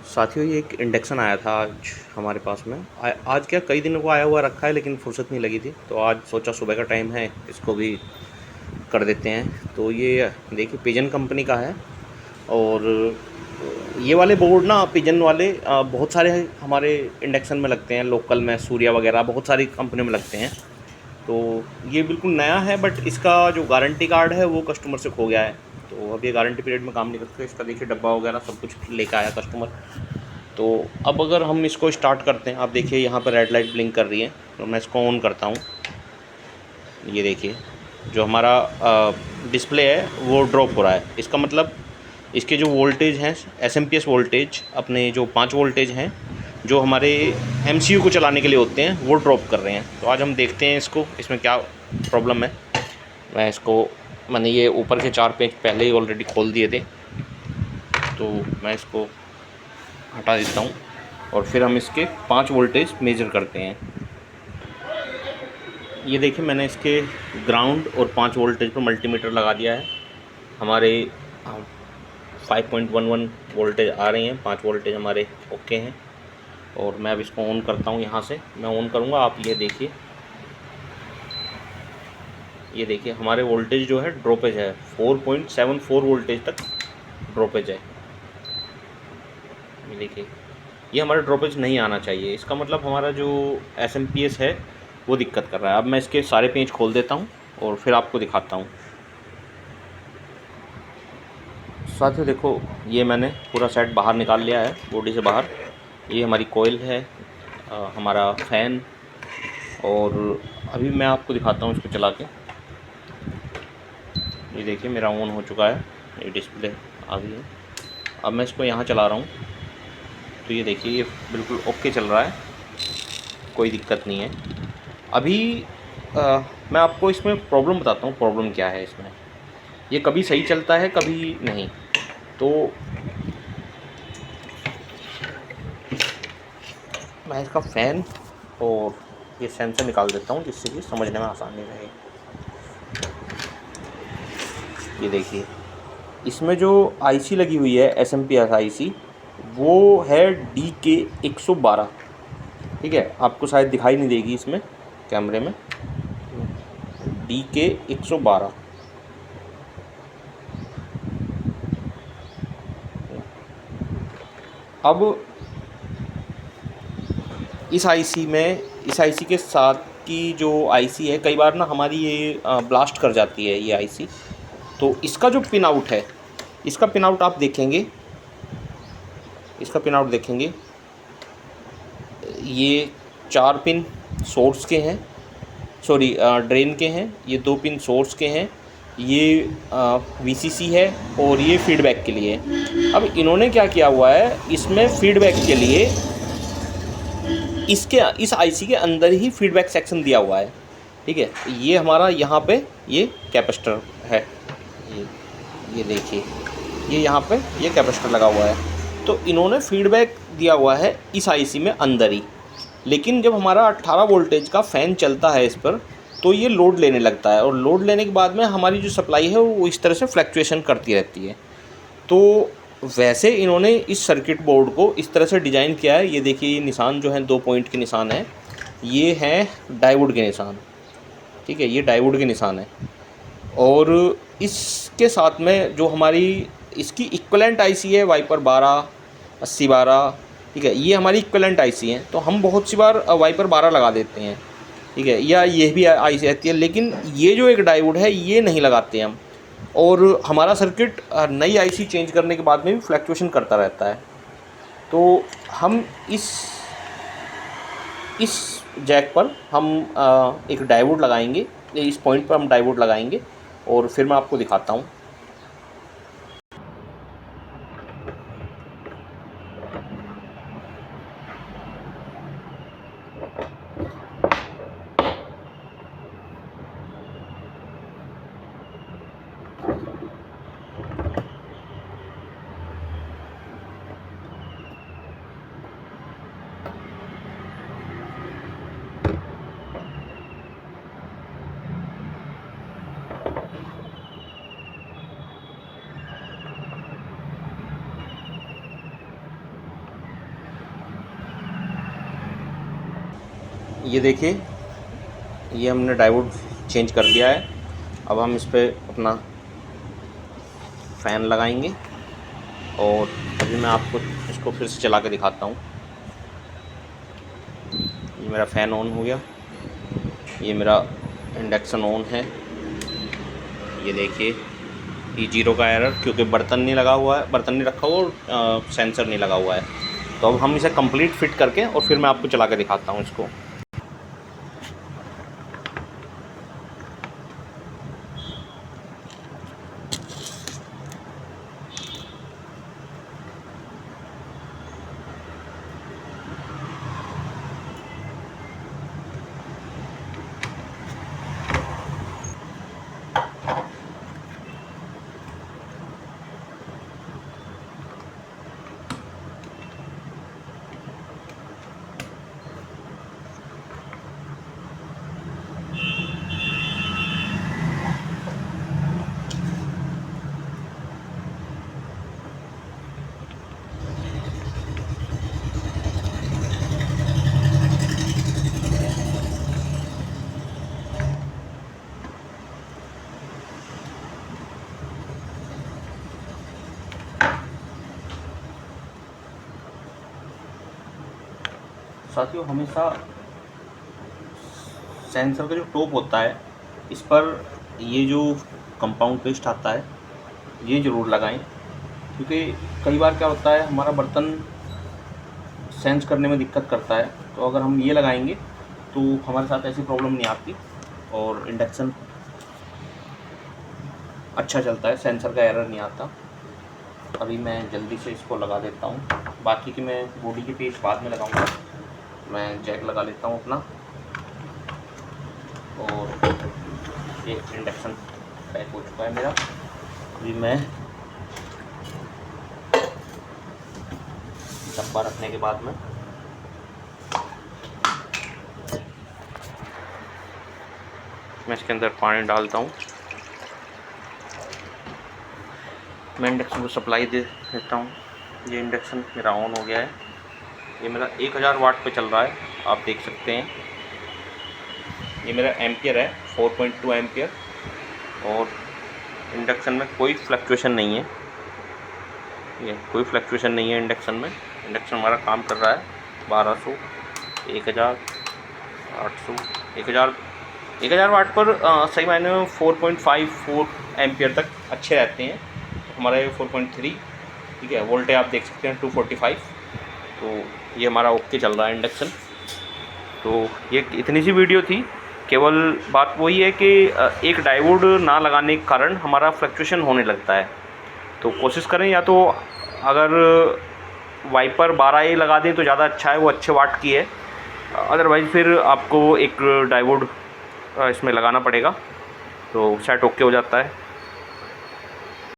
साथियों, ये एक इंडक्शन आया था आज हमारे पास में। आज क्या कई दिनों को आया हुआ रखा है, लेकिन फुर्सत नहीं लगी थी, तो आज सोचा सुबह का टाइम है, इसको भी कर देते हैं। तो ये देखिए पिजन कंपनी का है। और ये वाले बोर्ड ना, पिजन वाले बहुत सारे हमारे इंडक्शन में लगते हैं, लोकल में सूर्या वगैरह बहुत सारी कंपनियों में लगते हैं। तो ये बिल्कुल नया है, बट इसका जो गारंटी कार्ड है वो कस्टमर से खो गया है। तो अब ये गारंटी पीरियड में काम नहीं करते। इसका देखिए डब्बा वगैरह सब कुछ लेकर आया कस्टमर। तो अब अगर हम इसको स्टार्ट करते हैं, आप देखिए यहाँ पर रेड लाइट ब्लिंक कर रही है, तो मैं इसको ऑन करता हूँ। ये देखिए जो हमारा डिस्प्ले है वो ड्रॉप हो रहा है। इसका मतलब इसके जो वोल्टेज हैं, एसएमपीएस वोल्टेज, अपने जो 5 वोल्टेज हैं जो हमारे एमसीयू को चलाने के लिए होते हैं, वो ड्रॉप कर रहे हैं। तो आज हम देखते हैं इसमें क्या प्रॉब्लम है। मैंने ये ऊपर के 4 पेज पहले ही ऑलरेडी खोल दिए थे, तो मैं इसको हटा देता हूँ और फिर हम इसके 5 वोल्टेज मेजर करते हैं। ये देखिए मैंने इसके ग्राउंड और 5 वोल्टेज पर मल्टीमीटर लगा दिया है। हमारे 5.11 वोल्टेज आ रही हैं, 5 वोल्टेज हमारे ओके हैं। और मैं अब इसको ऑन करता हूँ। यहाँ से मैं ऑन करूँगा, आप ये देखिए हमारे वोल्टेज जो है ड्रॉपेज है, 4.74 वोल्टेज तक ड्रॉपेज है। ये देखिए ये हमारा ड्रॉपेज नहीं आना चाहिए। इसका मतलब हमारा जो एसएमपीएस है वो दिक्कत कर रहा है। अब मैं इसके सारे पेज खोल देता हूँ और फिर आपको दिखाता हूँ। साथियों देखो, ये मैंने पूरा सेट बाहर निकाल लिया है, बॉडी से बाहर। ये हमारी कोयल है, हमारा फ़ैन। और अभी मैं आपको दिखाता हूँ इसको चला के। ये देखिए मेरा ऑन हो चुका है, ये डिस्प्ले आ गई है। अब मैं इसको यहाँ चला रहा हूँ, तो ये देखिए ये बिल्कुल ओके चल रहा है, कोई दिक्कत नहीं है। अभी मैं आपको इसमें प्रॉब्लम बताता हूँ, प्रॉब्लम क्या है इसमें। ये कभी सही चलता है, कभी नहीं। तो मैं इसका फ़ैन और ये सेंसर निकाल देता हूँ, जिससे कि समझने में आसानी रहे। ये देखिए इसमें जो आईसी लगी हुई है, एसएमपीएस आईसी, वो है DK112। ठीक है, आपको शायद दिखाई नहीं देगी इसमें कैमरे में, DK112। अब इस आईसी के साथ की जो आईसी है, कई बार ना हमारी ये ब्लास्ट कर जाती है ये आईसी। तो इसका जो पिन आउट है, इसका पिन आउट आप देखेंगे, इसका पिन आउट देखेंगे, ये 4 पिन सोर्स के हैं, सॉरी ड्रेन के हैं, ये 2 पिन सोर्स के हैं, ये वीसीसी है और ये फीडबैक के लिए। अब इन्होंने क्या किया हुआ है, इसमें फीडबैक के लिए इस आईसी के अंदर ही फीडबैक सेक्शन दिया हुआ है। ठीक है, ये हमारा यहाँ पे ये कैपेसिटर है, ये देखिए ये यहाँ पे ये कैपेसिटर लगा हुआ है। तो इन्होंने फीडबैक दिया हुआ है इस आईसी में अंदर ही। लेकिन जब हमारा 18 वोल्टेज का फ़ैन चलता है इस पर, तो ये लोड लेने लगता है, और लोड लेने के बाद में हमारी जो सप्लाई है वो इस तरह से फ्लक्चुएशन करती रहती है। तो वैसे इन्होंने इस सर्किट बोर्ड को इस तरह से डिज़ाइन किया है। ये देखिए ये निशान जो है 2 पॉइंट के निशान है, ये हैं डायोड के निशान। ठीक है, ये डायोड के निशान है। और इसके साथ में जो हमारी इसकी इक्विवेलेंट आईसी है, वाइपर 12 8012। ठीक है, ये हमारी इक्विवेलेंट आईसी हैं। तो हम बहुत सी बार वाइपर 12 लगा देते हैं, ठीक है, या ये भी आईसी रहती है, लेकिन ये जो एक डायोड है ये नहीं लगाते हम। और हमारा सर्किट नई आईसी चेंज करने के बाद में भी फ्लक्चुएशन करता रहता है। तो हम इस जैक पर हम एक डायोड लगाएंगे, इस पॉइंट पर हम डायोड लगाएंगे और फिर मैं आपको दिखाता हूँ। ये देखिए, ये हमने डायोड चेंज कर दिया है। अब हम इस पर अपना फ़ैन लगाएंगे और अभी मैं आपको इसको फिर से चला के दिखाता हूँ। ये मेरा फ़ैन ऑन हो गया, ये मेरा इंडक्शन ऑन है। ये देखिए, ये 0 का एरर, क्योंकि बर्तन नहीं लगा हुआ है, बर्तन नहीं रखा हुआ और सेंसर नहीं लगा हुआ है। तो अब हम इसे कंप्लीट फिट करके और फिर मैं आपको चला के दिखाता हूँ इसको। साथियों, हमेशा सेंसर का जो टॉप होता है, इस पर ये जो कंपाउंड पेस्ट आता है, ये ज़रूर लगाएं, क्योंकि कई बार क्या होता है, हमारा बर्तन सेंस करने में दिक्कत करता है। तो अगर हम ये लगाएंगे तो हमारे साथ ऐसी प्रॉब्लम नहीं आती और इंडक्शन अच्छा चलता है, सेंसर का एरर नहीं आता। अभी मैं जल्दी से इसको लगा देता हूँ, बाकी की मैं बॉडी के पेज बाद में लगाऊंगा। मैं जैक लगा लेता हूँ अपना, और ये इंडक्शन पैक हो चुका है मेरा। अभी मैं डब्बा रखने के बाद में इसके अंदर पानी डालता हूँ। मैं इंडक्शन को सप्लाई दे देता हूँ। ये इंडक्शन मेरा ऑन हो गया है। ये मेरा 1000 वाट पे चल रहा है, आप देख सकते हैं। ये मेरा एम्पियर है, 4.2 एम्पियर, और इंडक्शन में कोई फ्लक्चुएशन नहीं है। ये कोई फ्लक्चुएशन नहीं है इंडक्शन में। इंडक्शन हमारा काम कर रहा है 1200, 1000, 800, 1000 वाट पर सही मायने में 4.54 एम्पियर तक अच्छे रहते हैं। हमारा ये 4.3, ठीक है। वोल्टेज आप देख सकते हैं 245। तो ये हमारा ओके चल रहा है इंडक्शन। तो ये इतनी सी वीडियो थी। केवल बात वही है कि एक डायोड ना लगाने के कारण हमारा फ्लक्चुएशन होने लगता है। तो कोशिश करें, या तो अगर वाइपर 12A लगा दें तो ज़्यादा अच्छा है, वो अच्छे वाट की है। अदरवाइज़ फिर आपको एक डायोड इसमें लगाना पड़ेगा, तो सेट ओके हो जाता है।